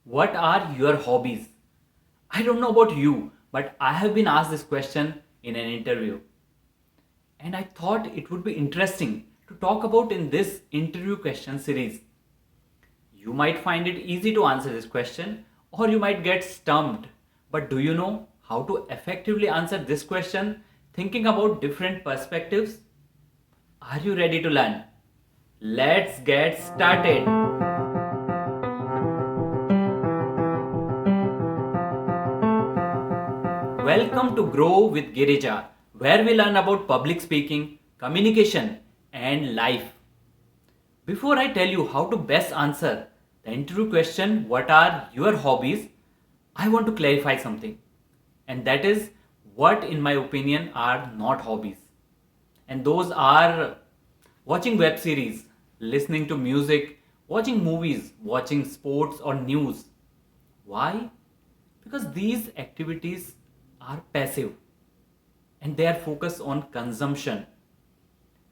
What are your hobbies? I don't know about you, but I have been asked this question in an interview. And I thought it would be interesting to talk about in this interview question series. You might find it easy to answer this question, or you might get stumped. But do you know how to effectively answer this question thinking about different perspectives? Are you ready to learn? Let's get started. Welcome to Grow with Girija, where we learn about public speaking, communication, and life. Before I tell you how to best answer the interview question, what are your hobbies? I want to clarify something. And that is what, in my opinion, are not hobbies. And those are watching web series, listening to music, watching movies, watching sports or news. Why? Because these activities are passive and they are focused on consumption,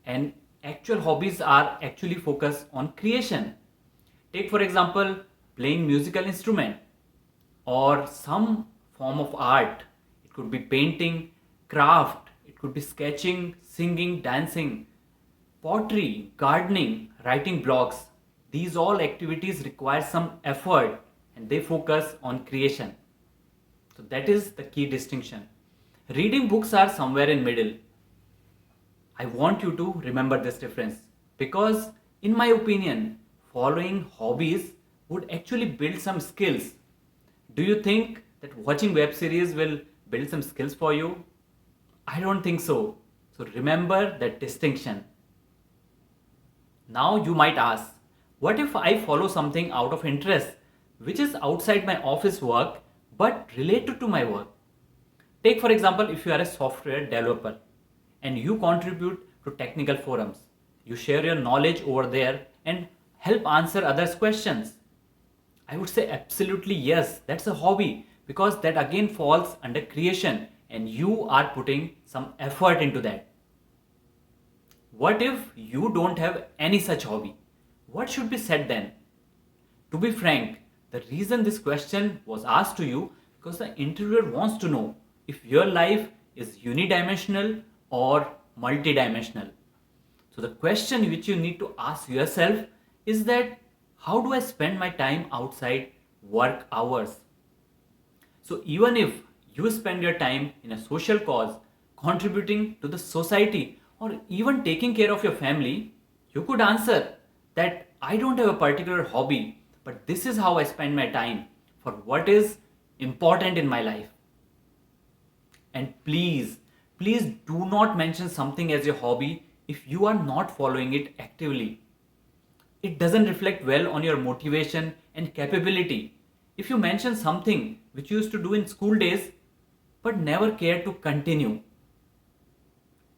and actual hobbies are actually focused on creation. Take for example playing musical instrument or some form of art. It could be painting, craft, it could be sketching, singing, dancing, pottery, gardening, writing blogs. These all activities require some effort and they focus on creation. So that is the key distinction. Reading books are somewhere in middle. I want you to remember this difference because in my opinion, following hobbies would actually build some skills. Do you think that watching web series will build some skills for you? I don't think so. So remember that distinction. Now you might ask, what if I follow something out of interest which is outside my office work but related to my work? Take for example if you are a software developer and you contribute to technical forums. You share your knowledge over there and help answer others' questions. I would say absolutely yes, that's a hobby because that again falls under creation and you are putting some effort into that. What if you don't have any such hobby? What should be said then? To be frank, the reason this question was asked to you because the interviewer wants to know if your life is unidimensional or multidimensional. So the question which you need to ask yourself is that how do I spend my time outside work hours? So even if you spend your time in a social cause, contributing to the society, or even taking care of your family, you could answer that I don't have a particular hobby, but this is how I spend my time for what is important in my life. And please do not mention something as your hobby if you are not following it actively. It doesn't reflect well on your motivation and capability. If you mention something which you used to do in school days but never cared to continue,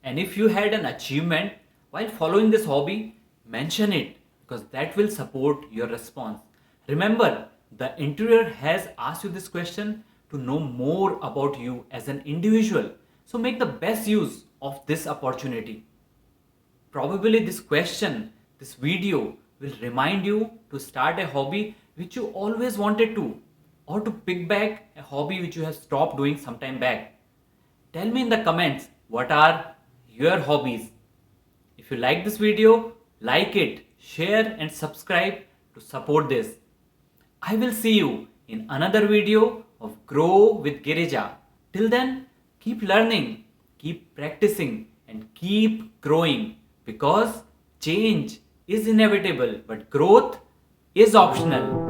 and if you had an achievement while following this hobby, mention it because that will support your response. Remember, the interviewer has asked you this question to know more about you as an individual. So make the best use of this opportunity. Probably this question, this video will remind you to start a hobby which you always wanted to, or to pick back a hobby which you have stopped doing some time back. Tell me in the comments what are your hobbies. If you like this video, like it, share and subscribe to support this. I will see you in another video of Grow with Girija. Till then, keep learning, keep practicing and keep growing because change is inevitable but growth is optional.